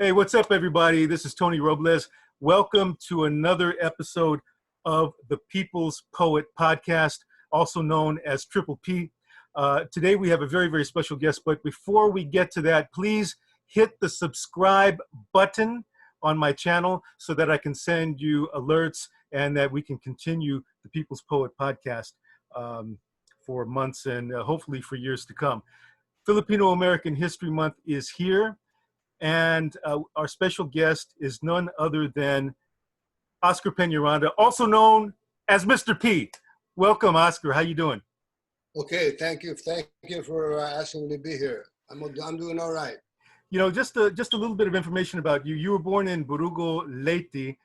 Hey, what's up, everybody? This is Tony Robles. Welcome to another episode of the People's Poet Podcast, also known as Triple P. Today we have a very, very special guest, but before we get to that, please hit the subscribe button on my channel so that I can send you alerts and that we can continue the People's Poet Podcast for months and hopefully for years to come. Filipino-American History Month is here. And our special guest is none other than Oscar Penaranda, also known as Mr. P. Welcome, Oscar. How you doing? Okay, thank you for asking me to be here. I'm doing all right. You know, just a little bit of information about you. You were born in Borugo, Leyte,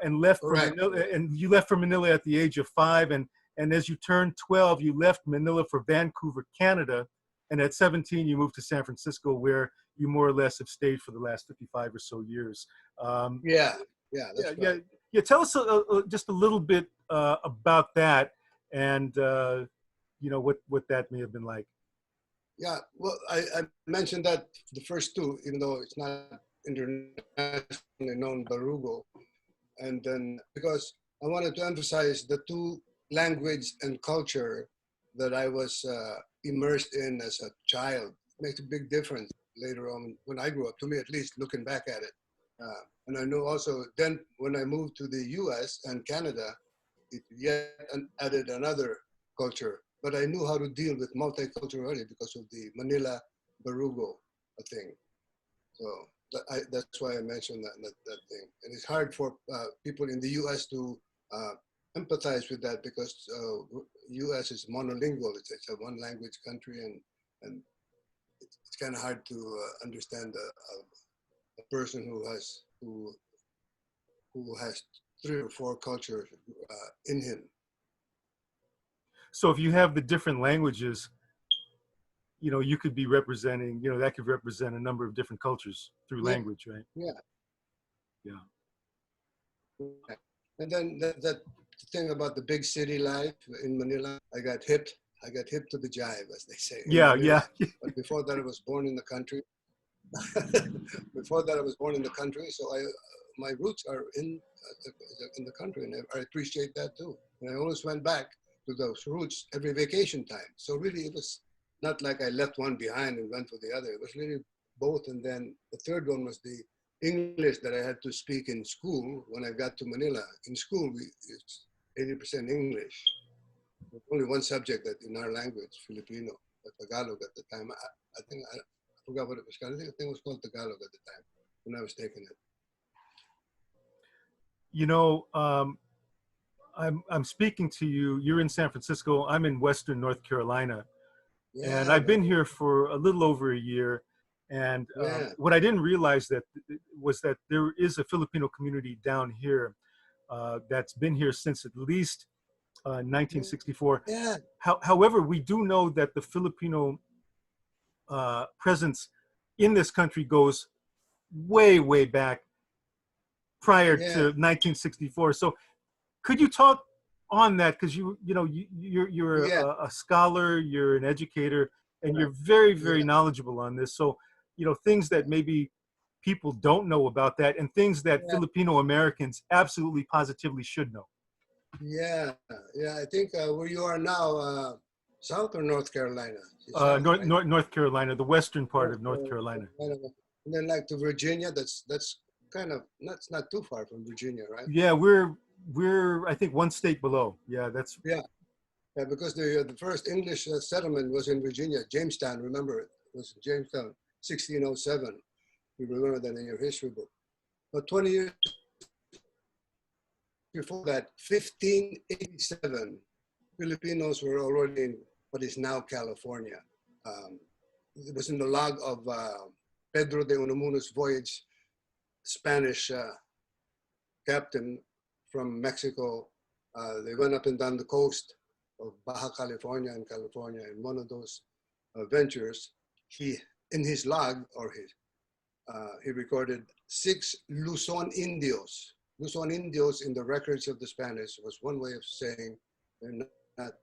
and left from Manila, and you left for Manila at the age of 5. And as you turned 12, you left Manila for Vancouver, Canada. And at 17, you moved to San Francisco, where you more or less have stayed for the last 55 or so years. That's right. Yeah. Tell us just a little bit about that, and you know what that may have been like. Yeah, well, I mentioned that the first two, even though it's not internationally known, Barugo, and then because I wanted to emphasize the two language and culture that I was immersed in as a child. It makes a big difference later on when I grew up, to me at least, looking back at it. And I know also then when I moved to the US and Canada, it yet added another culture. But I knew how to deal with multiculturality because of the Manila Barugo thing. So that's why I mentioned that thing. And it's hard for people in the US to empathize with that because U.S. is monolingual. It's a one-language country, and it's kind of hard to understand a person who has 3 or 4 cultures in him. So if you have the different languages, you know, you could be representing, you know, that could represent a number of different cultures through language, right? Yeah. And then that thing about the big city life in Manila, I got hip to the jive, as they say. Yeah. But before that, I was born in the country. So my roots are in the country, and I appreciate that too. And I always went back to those roots every vacation time. So really, it was not like I left one behind and went for the other. It was really both. And then the third one was the English that I had to speak in school when I got to Manila. In school, it's 80% English. There's only one subject that in our language, Filipino, Tagalog at the time. I think I forgot what it was called. I think it was called Tagalog at the time when I was taking it. You know, I'm speaking to you. You're in San Francisco. I'm in Western North Carolina, and I've been here for a little over a year. And what I didn't realize was that there is a Filipino community down here that's been here since at least 1964. Yeah. However, we do know that the Filipino presence in this country goes way, way back prior to 1964. So could you talk on that? Because you're a scholar, you're an educator, and you're very, very knowledgeable on this. So, you know, things that maybe people don't know about that and things that Filipino Americans absolutely positively should know. Yeah. I think where you are now, South or North Carolina? North Carolina, the western part of North Carolina. And then like to Virginia, that's kind of not too far from Virginia, right? Yeah, we're I think one state below. Yeah, that's because the first English settlement was in Virginia, Jamestown. Remember, it was Jamestown, 1607. You remember that in your history book. But 20 years before that, 1587, Filipinos were already in what is now California. It was in the log of Pedro de Unamuno's voyage, Spanish captain from Mexico. They went up and down the coast of Baja California and California. In one of those ventures, in his log, he recorded 6 Luzon Indios. Luzon Indios in the records of the Spanish was one way of saying they're not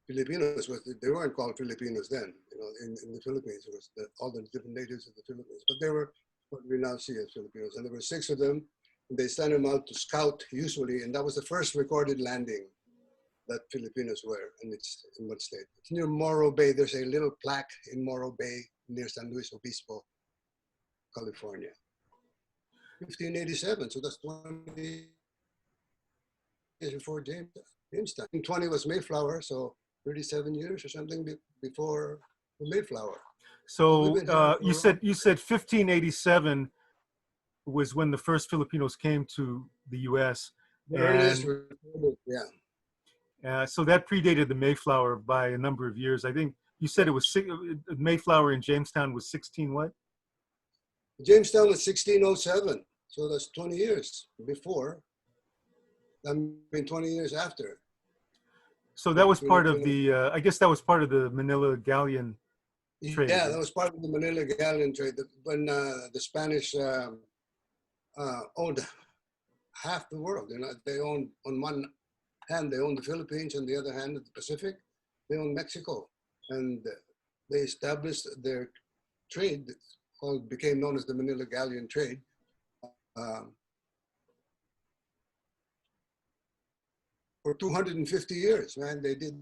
Filipinos. They weren't called Filipinos then. You know, in the Philippines, it was all the different natives of the Philippines. But they were what we now see as Filipinos. And there were 6 of them. And they sent them out to scout usually, and that was the first recorded landing that Filipinos were in what state. It's near Morro Bay. There's a little plaque in Morro Bay near San Luis Obispo, California. 1587, so that's 20 years before Jamestown. 20 was Mayflower, so 37 years or something before the Mayflower. So you said 1587 was when the first Filipinos came to the U.S. The earliest recorded, yeah. So that predated the Mayflower by a number of years. I think you said it was Mayflower in Jamestown was 16 what? Jamestown was 1607, so that's 20 years before. I mean, 20 years after. So that was part of the, I guess that was part of the Manila Galleon trade. Yeah, that was part of the Manila Galleon trade. When the Spanish owned half the world, they owned, on one hand, they owned the Philippines, on the other hand, the Pacific, they owned Mexico. And they established their trade, became known as the Manila Galleon trade. For 250 years, man, they did.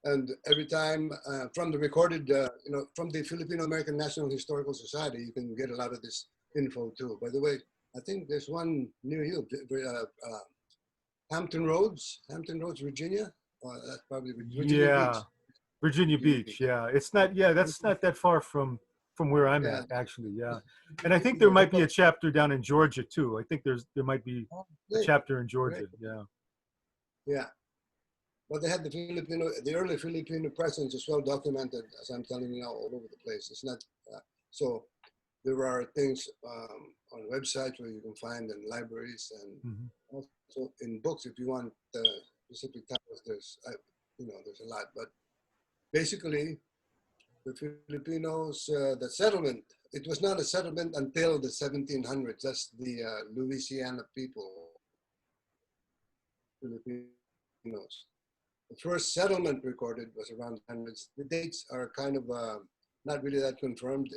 And every time from the recorded, from the Filipino-American National Historical Society, you can get a lot of this info too. By the way, I think there's one near you, Hampton Roads, Virginia. That's probably Virginia Beach. Virginia Beach. Yeah, it's not. Yeah, that's not that far from where I'm at, actually. Yeah, and I think there might be a chapter down in Georgia too. I think there might be a chapter in Georgia. Yeah. Yeah. But they had the early Filipino presence is well documented, as I'm telling you now, all over the place. It's not, so there are things on websites where you can find in libraries and also in books. If you want specific titles, there's a lot. But basically, the Filipinos, the settlement, it was not a settlement until the 1700s. That's the Louisiana people, Filipinos. The first settlement recorded was around the hundreds. The dates are kind of not really that confirmed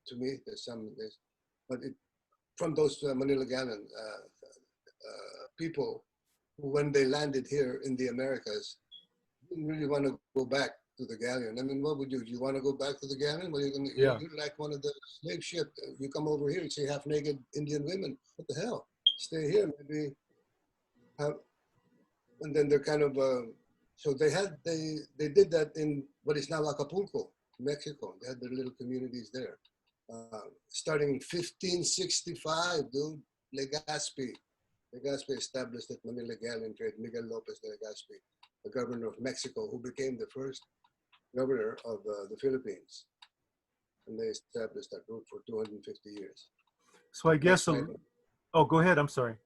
to me. There's some, but from those Manila Galleon people who, when they landed here in the Americas, didn't really want to go back to the galleon. I mean, what would you? Do you want to go back to the galleon? Well, you're like one of the slave ship. You come over here and see half-naked Indian women. What the hell? Stay here, maybe. And then they're kind of. So they did that in what is now Acapulco, Mexico. They had their little communities there. Starting in 1565, dude, Legazpi established that Manila Galleon trade. Miguel Lopez de Legazpi, the governor of Mexico, who became the first governor of the Philippines. And they established that route for 250 years. So I guess, oh, go ahead, I'm sorry.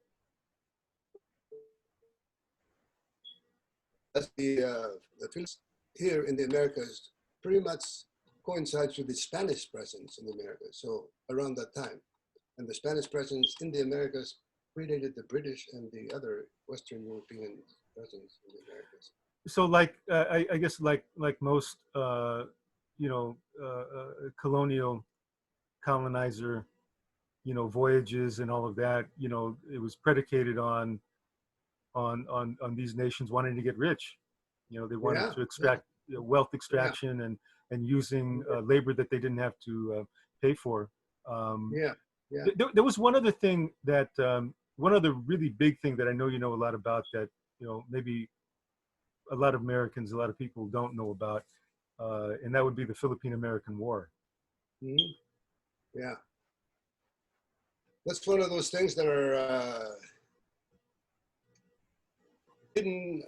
That's the Philippines here in the Americas pretty much coincides with the Spanish presence in the Americas. So around that time, and the Spanish presence in the Americas predated the British and the other Western European presence in the Americas. So, like I guess, like most colonial colonizer, voyages and all of that, it was predicated on these nations wanting to get rich. They wanted to extract wealth extraction and using labor that they didn't have to pay for. There was one other thing that one other really big thing that I know you know a lot about that maybe a lot of Americans, a lot of people don't know about, and that would be the Filipino-American War. Mm-hmm. Yeah, that's one of those things that are hidden,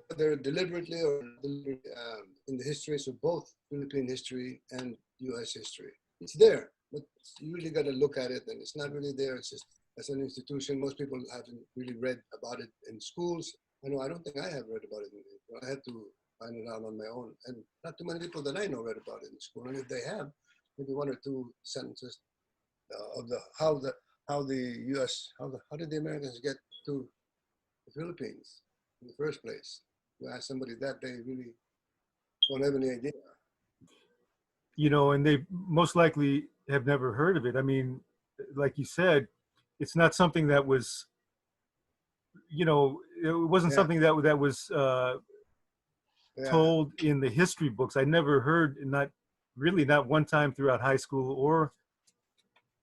whether deliberately or in the histories of both Philippine history and U.S. history. It's there, but you really got to look at it, and it's not really there. It's just as an institution, most people haven't really read about it in schools. I don't think I have read about it. I had to find it out on my own, and not too many people that I know read about it in school. And if they have, maybe one or two sentences of how did the Americans get to the Philippines in the first place? You ask somebody that, they really don't have any idea. And they most likely have never heard of it. I mean, like you said, it's not something that was, it wasn't Yeah, something that was yeah, told in the history books. I never heard, not really, not one time throughout high school or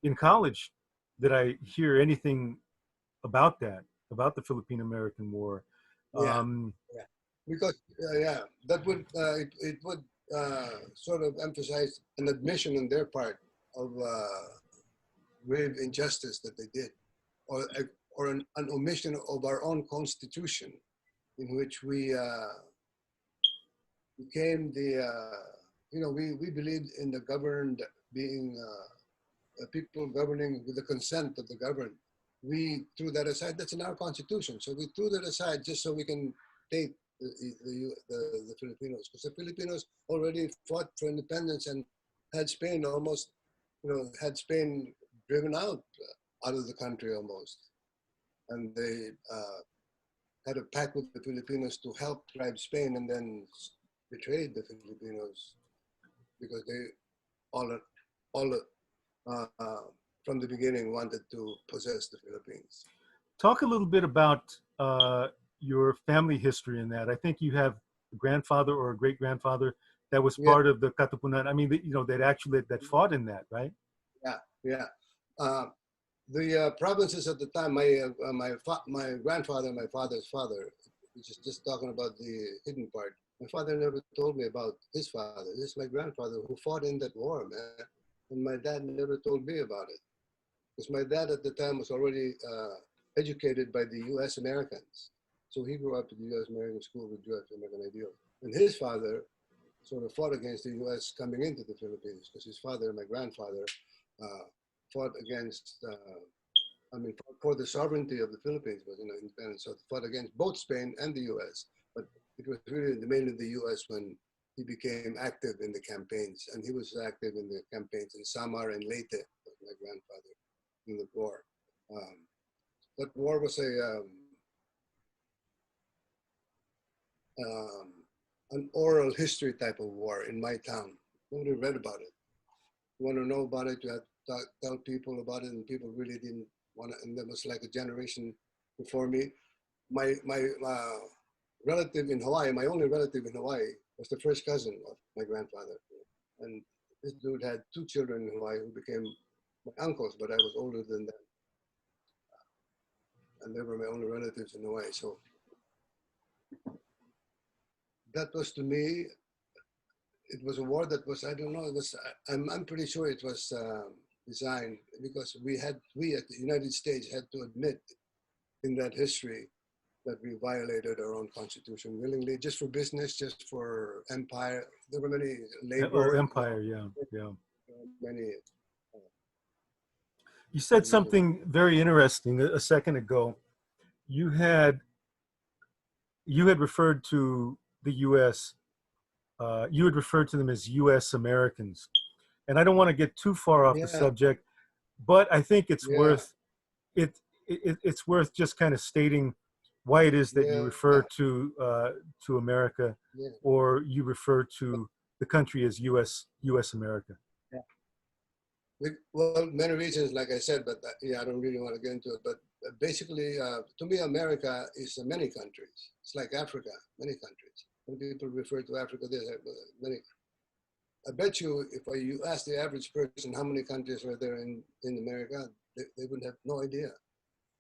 in college, did I hear anything about that, about the Filipino-American War. yeah, Um, yeah. Because yeah, that would it would sort of emphasize an admission on their part of grave injustice that they did, or an omission of our own constitution, in which we became we believed in the governed being people governing with the consent of the governed. We threw that aside. That's in our constitution. So we threw that aside just so we can take the Filipinos, because the Filipinos already fought for independence and had Spain almost, had Spain driven out of the country almost. And they had a pact with the Filipinos to help drive Spain, and then betrayed the Filipinos because they all uh, from the beginning wanted to possess the Philippines. Talk a little bit about your family history in that. I think you have a grandfather or a great grandfather that was Yeah, part of the Katipunan. I mean, that actually that fought in that, right? yeah, yeah. Uh, the provinces at the time, my grandfather, my father's father, which is just talking about the hidden part. My father never told me about his father. This is my grandfather who fought in that war, man. And my dad never told me about it, because my dad at the time was already educated by the U.S. Americans. So he grew up at the U.S. American School with U.S. American ideals. And his father sort of fought against the U.S. coming into the Philippines, because his father, my grandfather, uh, fought against, for the sovereignty of the Philippines, was independence. So fought against both Spain and the U.S. But it was really mainly the U.S. when he became active in the campaigns, and he was active in the campaigns in Samar and Leyte, my grandfather, in the war. Um, that war was um, an oral history type of war in my town. Nobody read about it. You want to know about it, you had to tell people about it, and people really didn't want to. And there was like a generation before me. My relative in Hawaii, my only relative in Hawaii, was the first cousin of my grandfather. And this dude had two children in Hawaii who became my uncles, but I was older than them. And they were my only relatives in Hawaii. So that was, to me, it was a war that was, I don't know, it was, I'm pretty sure it was designed because we at the United States had to admit in that history that we violated our own constitution willingly, just for business, just for empire. There were many Oh, labor, empire, yeah, yeah. many You said reasons. something very interesting a second ago. You had you had referred to the U.S. You had referred to them as U.S. Americans, and I don't want to get too far off the Yeah, subject, but I think it's yeah, worth it's worth just kind of stating why it is that you yeah, refer to America, yeah. or you refer to the country as U.S. America. Well, many reasons, like I said, but yeah, I don't really want to get into it. But basically, to me, America is many countries. It's like Africa, many countries. When people refer to Africa, there's many. I bet you, if you ask the average person how many countries are there in America, they would have no idea.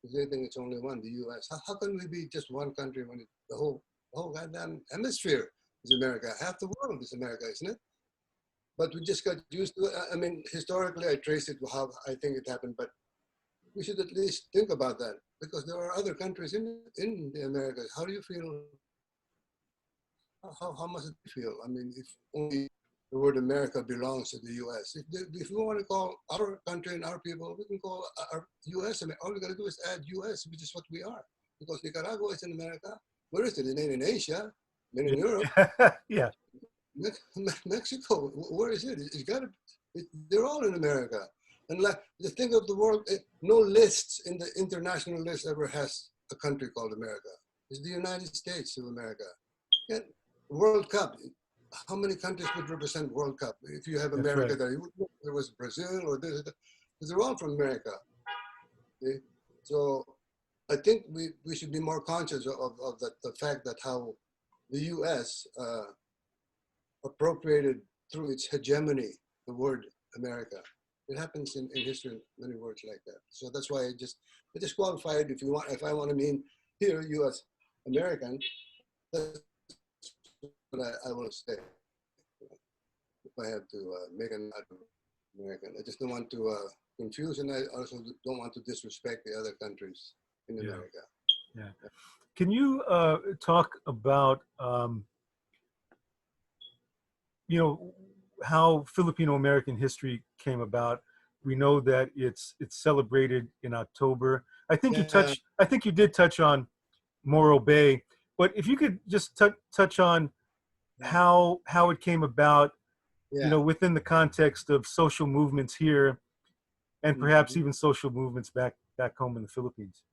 Because they think it's only one, the U.S. How can we be just one country when the whole goddamn hemisphere is America? Half the world is America, isn't it? But we just got used to it. I mean, historically, I traced it to how I think it happened, but we should at least think about that, because there are other countries in the Americas. How do you feel? How must it feel? I mean, if only the word America belongs to the U.S. If we want to call our country and our people, we can call our U.S. All we got to do is add U.S., which is what we are, because Nicaragua is in America. Where is it? It ain't in Asia, then in Europe. Yeah. Yeah. Mexico, where is it? It's got to. They're all in America. And like the thing of the world, no lists in the international list ever has a country called America. It's the United States of America. Yeah, World Cup. how many countries would represent World Cup? If you have That's America right. there, there was Brazil or this, because they're all from America. Okay? So I think we should be more conscious of the fact that how the U.S. Appropriated through its hegemony the word America. It happens in history, many words like that. So that's why I just qualified. If I want to mean here, U.S. American, that's what I will say. If I have to make an out of American, I just don't want to confuse, and I also don't want to disrespect the other countries in Yeah. America. Yeah. Can you talk about you know, how Filipino-American history came about? We know that it's celebrated in October. I think Yeah, you did touch on Morro Bay, but if you could just touch on yeah, how it came about, you yeah. know, within the context of social movements here and perhaps Mhm. even social movements back home in the Philippines.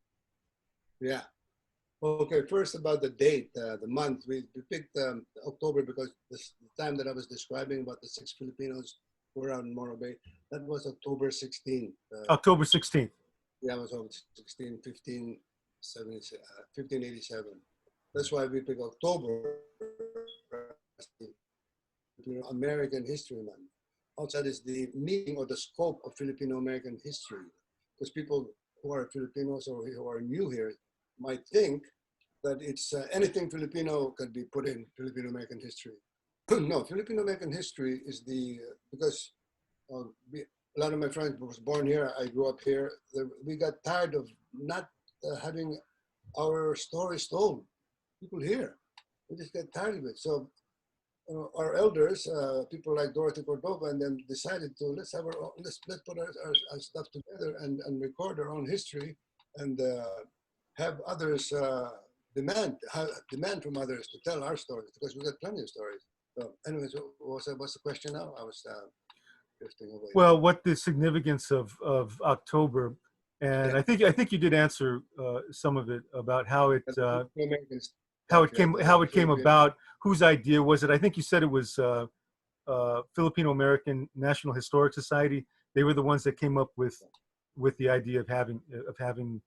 Yeah. Okay, first about the date, the month. We picked October because the time that I was describing about the 6 Filipinos who were out in Morro Bay, that was October 16th. October 16th. Yeah, it was October 16, 1587. That's why we picked October, American History Month. Also, that is the meaning or the scope of Filipino-American history. Because people who are Filipinos or who are new here might think that it's anything Filipino could be put in Filipino-American history. No, Filipino-American history is because a lot of my friends was born here, I grew up here, we got tired of not having our stories told. People here, we just got tired of it. So our elders, people like Dorothy Cordova, and then decided to let's put our stuff together and record our own history and have others demand from others to tell our stories because we got plenty of stories. So, anyways, what's the question now? I was drifting away there. Well, what the significance of October, and Yeah, I think you did answer some of it about the American how stuff. it Yeah, came the Filipino. about. Whose idea was it? I think you said it was Filipino-American National Historic Society. They were the ones that came up with the idea of having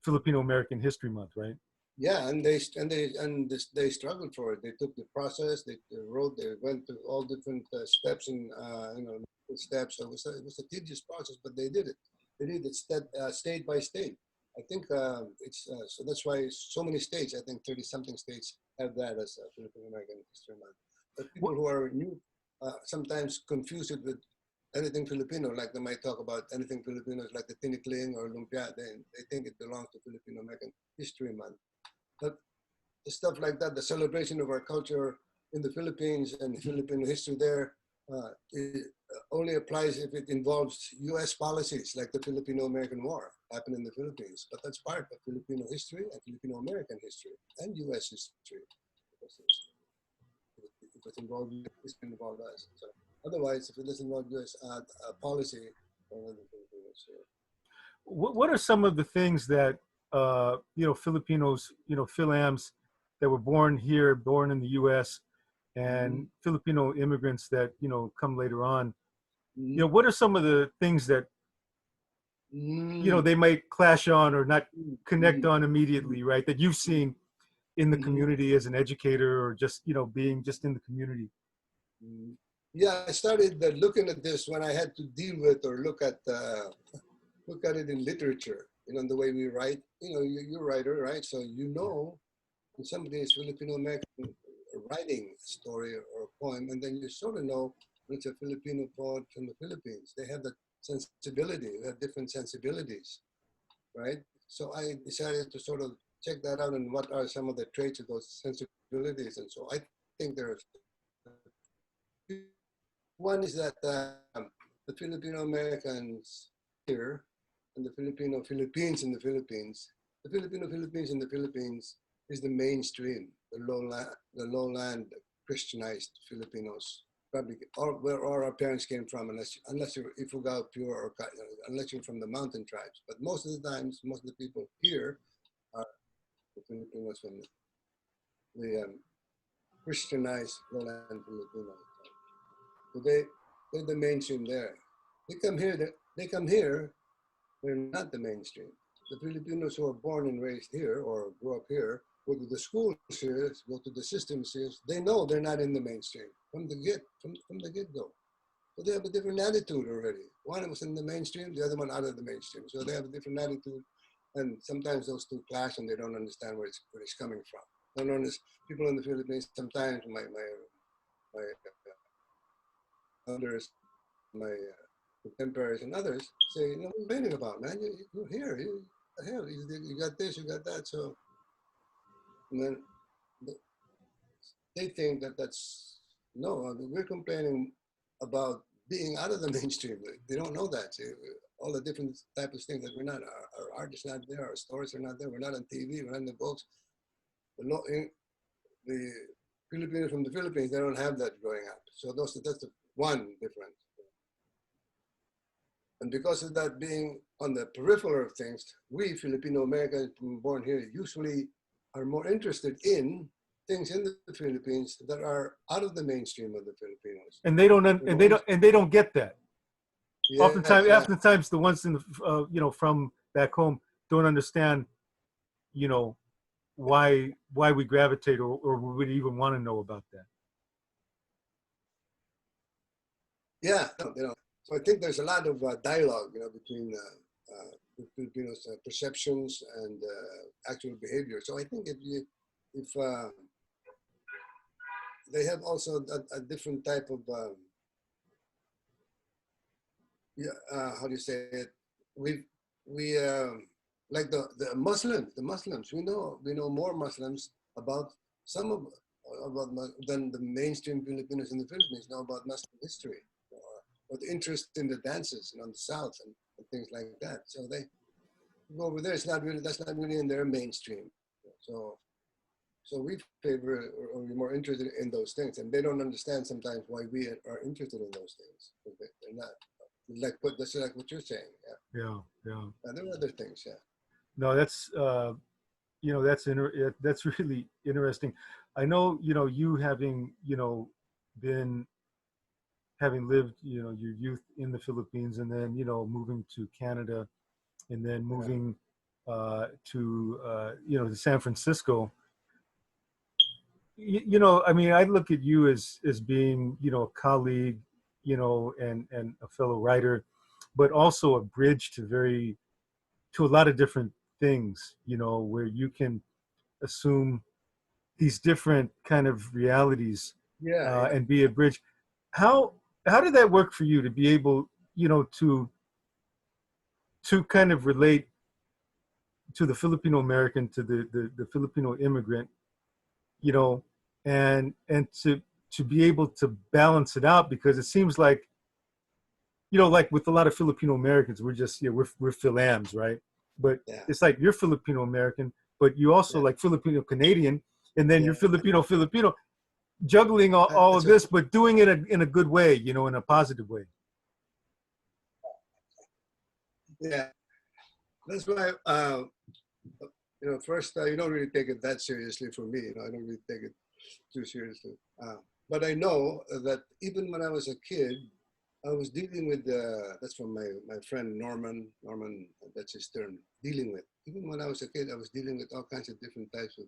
Filipino-American History Month, right? Yeah, they struggled for it. They took the process. They wrote. They went through all different steps and steps. So it was a tedious process, but they did it. They did it state by state. I think it's so that's why so many states. I think 30-something states have that as a Philippine American History Month. But people who are new sometimes confuse it with anything Filipino. Like they might talk about anything Filipino, like the Tinikling or Lumpia. They think it belongs to Filipino American History Month. But the stuff like that, the celebration of our culture in the Philippines and Filipino history there, it only applies if it involves U.S. policies like the Filipino-American War happened in the Philippines. But that's part of Filipino history and Filipino-American history and U.S. history. If it involved US, it involved us. So otherwise, if it doesn't involve U.S. Policy, only the Filipinos. So, What are some of the things that you know, Filipinos, you know, Philams that were born here, born in the U.S., mm-hmm. and Filipino immigrants that, you know, come later on? You Mm-hmm. know, what are some of the things that, you know, Mm-hmm. they might clash on or not connect on Mm-hmm. immediately, right? That you've seen in the Mm-hmm. community as an educator or just, you know, being just in the community. Mm. Yeah, I started looking at this when I had to deal with or look at it in literature. You know, the way we write. You know, you're a writer, right? So you know when somebody is Filipino American writing a story or a poem, and then you sort of know when it's a Filipino poet from the Philippines. They have that sensibility. They have different sensibilities, right? So I decided to sort of check that out and what are some of the traits of those sensibilities. And so I think there's one is that the Filipino Americans here and the Filipino Philippines in the Philippines, the Filipino Philippines in the Philippines is the mainstream, the lowland Christianized Filipinos, probably or where all our parents came from, unless you're Ifugao pure or unless you're from the mountain tribes. But most of the times, most of the people here are the Filipinos from the Christianized lowland Filipinos. So they're the mainstream there. They come here, they're not the mainstream. The Filipinos who are born and raised here or grew up here, go to the schools here, go to the systems here, they know they're not in the mainstream from the get-go. So they have a different attitude already. One was in the mainstream, the other one out of the mainstream. So they have a different attitude, and sometimes those two clash, and they don't understand where it's coming from. Don't understand. People in the Philippines sometimes my elders, my contemporaries, and others say, "No, what are you complaining about, man? You're here. The hell, you got this, you got that." So, and then they think that that's no. I mean, we're complaining about being out of the mainstream. They don't know that. See, all the different types of things that we're not. Our art is not there. Our stories are not there. We're not on TV. We're not in the books. The Filipinos from the Philippines, they don't have that growing up. So that's the one difference. And because of that being on the peripheral of things, we Filipino-Americans born here usually are more interested in things in the Philippines that are out of the mainstream of the Filipinos. And they don't get that. Yes, yeah. Oftentimes the ones in the from back home don't understand, you know, why we gravitate or we would even want to know about that. Yeah, you know. So I think there's a lot of dialogue, between Filipinos' perceptions and actual behavior. So I think if they have also a different type of how do you say it? We like the Muslims. We know more Muslims about some of about than the mainstream Filipinos in the Philippines know about Muslim history, or the interest in the dances, the South and things like that. So they go over there. That's not really in their mainstream. So we favor or we're more interested in those things, and they don't understand sometimes why we are interested in those things. They're not that's like what you're saying. Yeah. And there are other things. Yeah. No, that's that's really interesting. I know, you having, been having lived, your youth in the Philippines, and then, moving to Canada, and then moving to San Francisco. I mean, I look at you as being, a colleague, and a fellow writer, but also a bridge to a lot of different things, where you can assume these different kind of realities, Yeah. and be a bridge. How did that work for you to be able, to kind of relate to the Filipino American, to the Filipino immigrant, and to be able to balance it out? Because it seems like, like with a lot of Filipino Americans, we're just, we're Philams, right? But Yeah. it's like you're Filipino American, but you also like Filipino Canadian, and then you're Filipino, juggling all of this, but doing it in a good way, in a positive way. Yeah. That's why, first, you don't really take it that seriously for me. I don't really take it too seriously. But I know that even when I was a kid, I was dealing with, that's from my friend Norman, that's his term, dealing with. Even when I was a kid, I was dealing with all kinds of different types of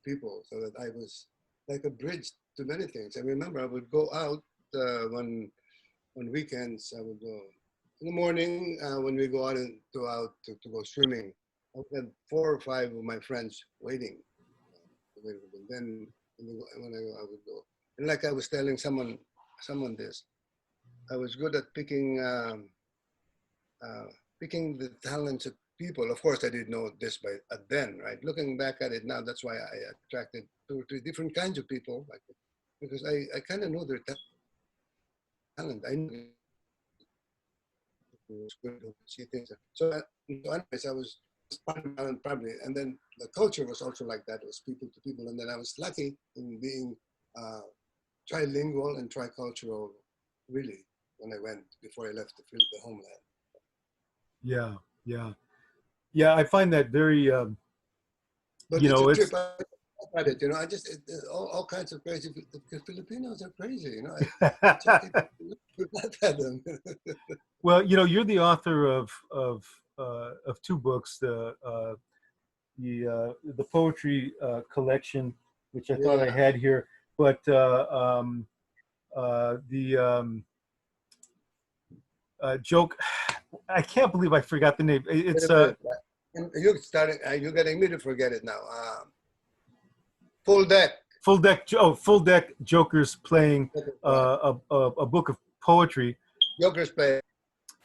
people, so that I was like a bridge to many things. I remember I would go out on weekends. I would go in the morning when we go out to go swimming. I had 4 or 5 of my friends waiting. And then when I would go, and like I was telling someone this, I was good at picking the talents of people. Of course, I didn't know this then, right? Looking back at it now, that's why I attracted 2 or 3 different kinds of people, because I kind of knew their talent. I knew good to see things. So anyways, I was probably, and then the culture was also like that. It was people to people, and then I was lucky in being trilingual and tricultural, really, when I went before I left the homeland. Yeah. I find that very, but it's a trip. at it, I just all kinds of crazy. The Filipinos are crazy, I laugh at them. Well, you're the author of two books, the poetry collection, which I thought I Yeah. had here, but the joke. I can't believe I forgot the name. Wait It's a minute. You're starting. You're getting me to forget it now. Full deck. full deck. Oh, full deck jokers playing Right. a book of poetry, Joker's play.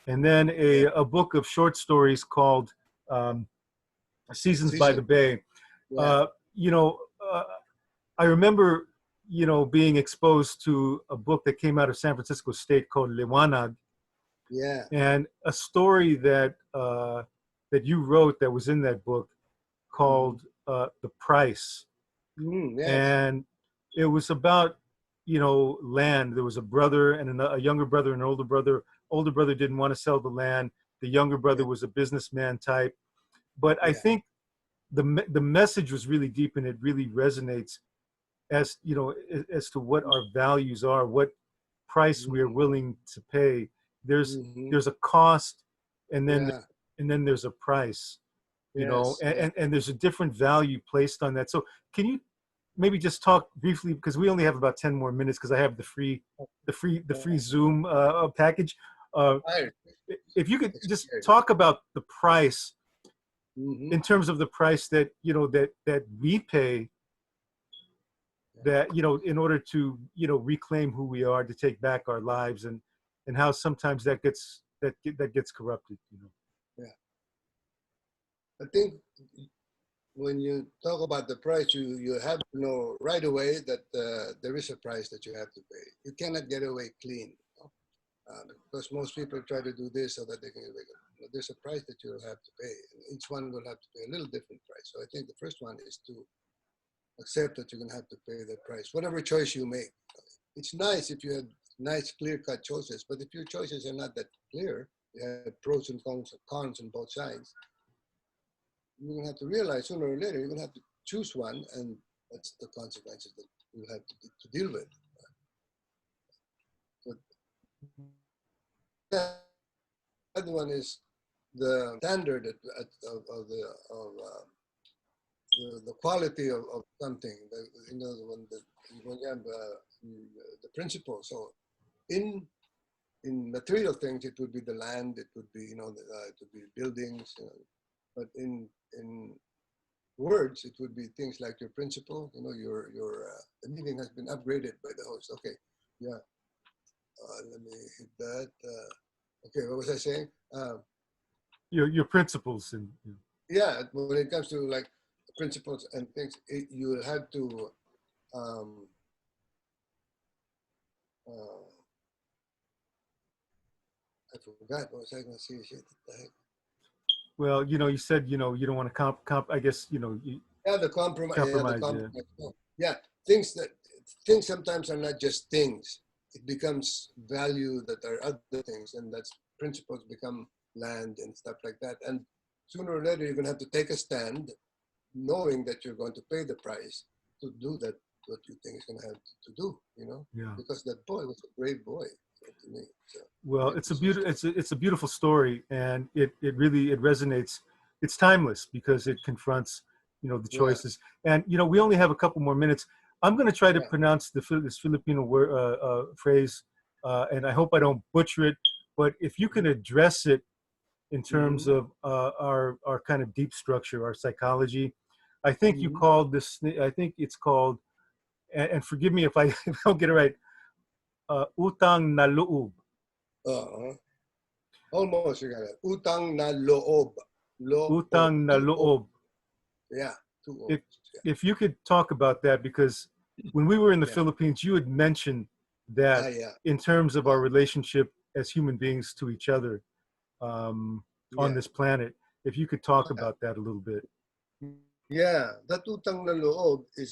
and then Yeah. a book of short stories called um, Seasons by the Season. Bay. Yeah. Uh, you know, uh, I remember, being exposed to a book that came out of San Francisco State called Lewanag, Yeah. and a story that you wrote that was in that book Mm-hmm. called The Price. Yes. And it was about, land. There was a brother and a younger brother and an older brother. Older brother didn't want to sell the land. The younger Yeah. brother was a businessman type. But I Yeah. think the message was really deep, and it really resonates as as to what our values are, what price we are Mm-hmm. willing to pay. there's Mm-hmm. there's a cost, and then Yeah. there's a price, Yes. and, Yeah. and there's a different value placed on that. So can you maybe just talk briefly, because we only have about 10 more minutes, because I have the free Zoom package. uh, Fire. if you could just Expired. talk about the price, Mm-hmm. in terms of the price that that we pay, that in order to reclaim who we are, to take back our lives, and how sometimes that gets corrupted. Yeah. I think when you talk about the price, you have to know right away that there is a price that you have to pay. You cannot get away clean, because most people try to do this so that they can get away. There's a price that you'll have to pay. Each one will have to pay a little different price. So I think the first one is to accept that you're going to have to pay the price, whatever choice you make. It's nice if you have nice, clear-cut choices, but if your choices are not that clear, you have pros and cons on both sides, you're going to have to realize sooner or later you're going to have to choose one, and that's the consequences that you'll have to deal with. So the other one is the standard of the quality of something. When you have the principle. So in material things, it would be the land, it would be it would be buildings, but in words, it would be things like your principle. Your the meaning has been upgraded by the host. Okay, yeah. Let me hit that. Okay, what was I saying? Your principles, and Yeah, when it comes to like principles and things, you will have to. Um, uh, I forgot what was I going to say. Shit, what the heck? well, you said you don't want to I guess Yeah, the compromise. Yeah, the compromise. Yeah. compromise. Yeah, things sometimes are not just things. It becomes value that are other things, and that's principles become land and stuff like that. And sooner or later, you're going to have to take a stand, knowing that you're going to pay the price to do that. What you think is going to have to do, Yeah. because that boy was a brave boy to me. So, Well, great piece of story. it's a beautiful story, and it really resonates. It's timeless because it confronts the Yeah, choices. And we only have a couple more minutes. I'm going to try to yeah. pronounce this Filipino word, phrase, and I hope I don't butcher it. But if you can address it in terms Mm-hmm. of our kind of deep structure, our psychology, I think you Mm-hmm. called this. I think it's called, and forgive me if I if I don't get it right. Utang na loob. Uh-huh. Almost, you got it. Utang na loob. Loob. Utang na Two O. loob. Yeah, two If O's. Yeah. if you could talk about that, because when we were in the Yeah. Philippines, you had mentioned that Yeah. in terms of our Yeah. relationship as human beings to each other, um, on Yeah. this planet. If you could talk Yeah. about that a little bit. Yeah. That utang na loob is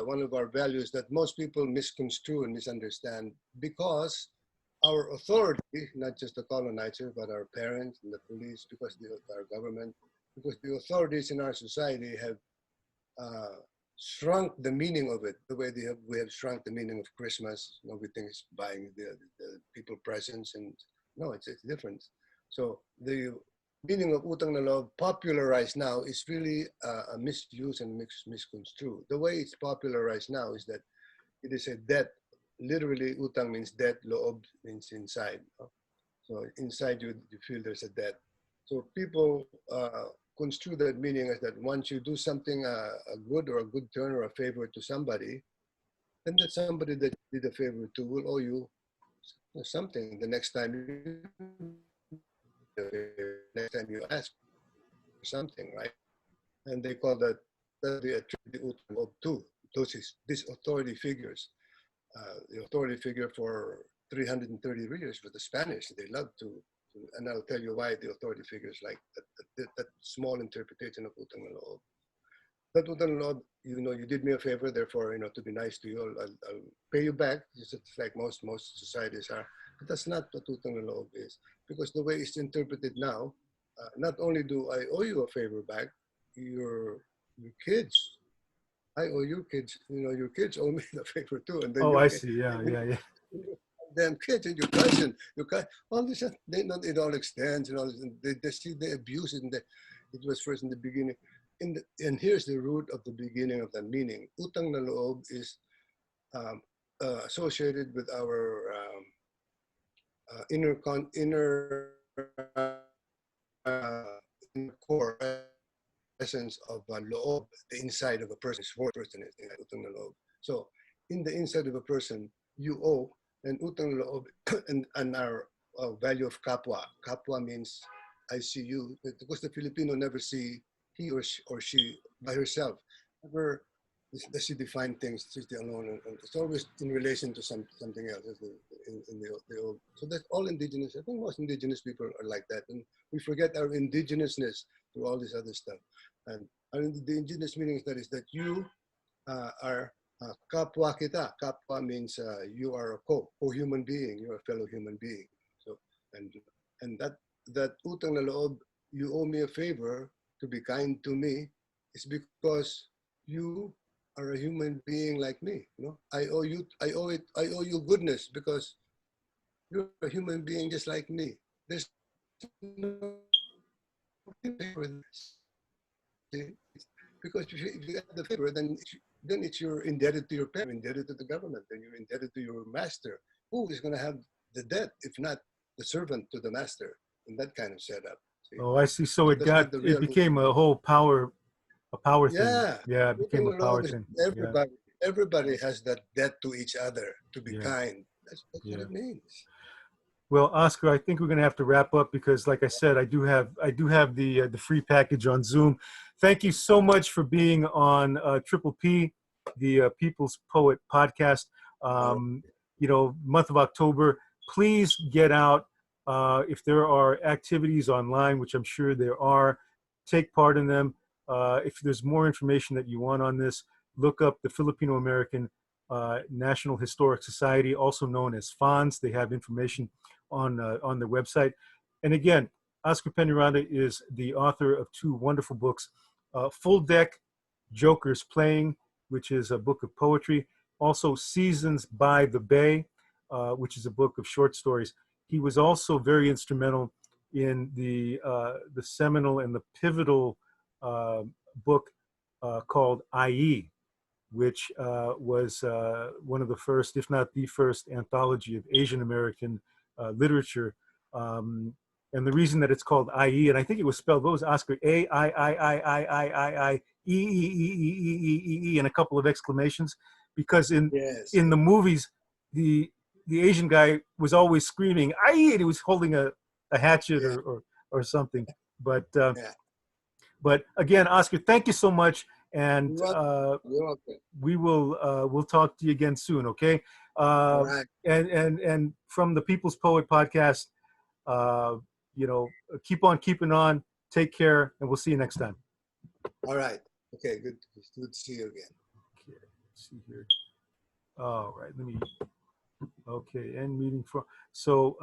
one of our values that most people misconstrue and misunderstand, because our authority, not just the colonizer, but our parents and the police, because our government, because the authorities in our society have uh, shrunk the meaning of it the way we have shrunk the meaning of Christmas. You know, we think it's buying the people presents, and no, it's different. So the meaning of utang na loob popularized now is really a misuse and misconstrued. The way it's popularized now is that it is a debt. Literally, utang means debt, loob means inside. So inside you feel there's a debt. So people construe that meaning as that once you do something, a good or a good turn or a favor to somebody, then that somebody that you did a favor to will owe you something the next time you ask for something, right? And they call that they attribute the utang loob to these authority figures. The authority figure for 330 years with the Spanish. They love to, and I'll tell you why the authority figures like that small interpretation of utang na loob. That utang na loob, you know, you did me a favor, therefore, you know, to be nice to you, I'll pay you back. It's like most societies are. But that's not what utang na loob is, because the way it's interpreted now, not only do I owe you a favor back, your kids. I owe you kids, you know, your kids owe me the favor too, and then Oh, you I can, see. Yeah, yeah, yeah. damn kids and your cousin, all this, they know it all extends, and all this, and they abuse it, and it was first in the beginning. And here's the root of the beginning of the meaning. Utang na loob is associated with our inner core essence of loob, the inside of a person. Person is utang na loob. So in the inside of a person, you owe an utang na loob and our value of kapwa. Kapwa means I see you, because the Filipino never see he or she by herself. Never does she define things. She's the alone, and it's always in relation to something else. In the old. So that's all indigenous. I think most indigenous people are like that, and we forget our indigenousness through all this other stuff. And the indigenous meaning is that you are kapwa kita. Kapwa means you are a co-human being. You're a fellow human being. So and that utang na loob, you owe me a favor to be kind to me, is because you are a human being like me. You know, I owe you goodness because you're a human being just like me. There's no favor in this. See? Because if you get the favor, then it's you're indebted to your parent, indebted to the government, then you're indebted to your master. Who is going to have the debt if not the servant to the master in that kind of setup? See? Oh, I see. So So that's not the it real. became a whole power thing. Yeah, Yeah, it became a utang na power loob is thing. Yeah, everybody has that debt to each other to be yeah, kind. That's what yeah. it means. Well, Oscar, I think we're going to have to wrap up because, like I said, I do have the free package on Zoom. Thank you so much for being on Triple P, the People's Poet podcast. Oh, You know, month of October. Please get out if there are activities online, which I'm sure there are. Take part in them. If there's more information that you want on this, look up the Filipino-American National Historic Society, also known as FONS. They have information on their website. And again, Oscar Penaranda is the author of two wonderful books, Full Deck, Jokers Playing, which is a book of poetry. Also Seasons by the Bay, which is a book of short stories. He was also very instrumental in the seminal and the pivotal book called Aiiiieeeeeee, which was one of the first, if not the first, anthology of Asian American literature. And the reason that it's called IE, and I think it was spelled, what was Oscar? A and a couple of exclamations, because yes. in the movies, the Asian guy was always screaming IE, and he was holding a hatchet Yeah. or something. But Yeah. but again, Oscar, thank you so much, and You're welcome. You're welcome. we'll talk to you again soon, okay? All Uh, right. and from the People's Poet podcast, uh, you know, keep on keeping on. Take care, and we'll see you next time. All right. Okay. Good. Good to see you again. Okay, let's see here. All right, let me. Okay, end meeting for so.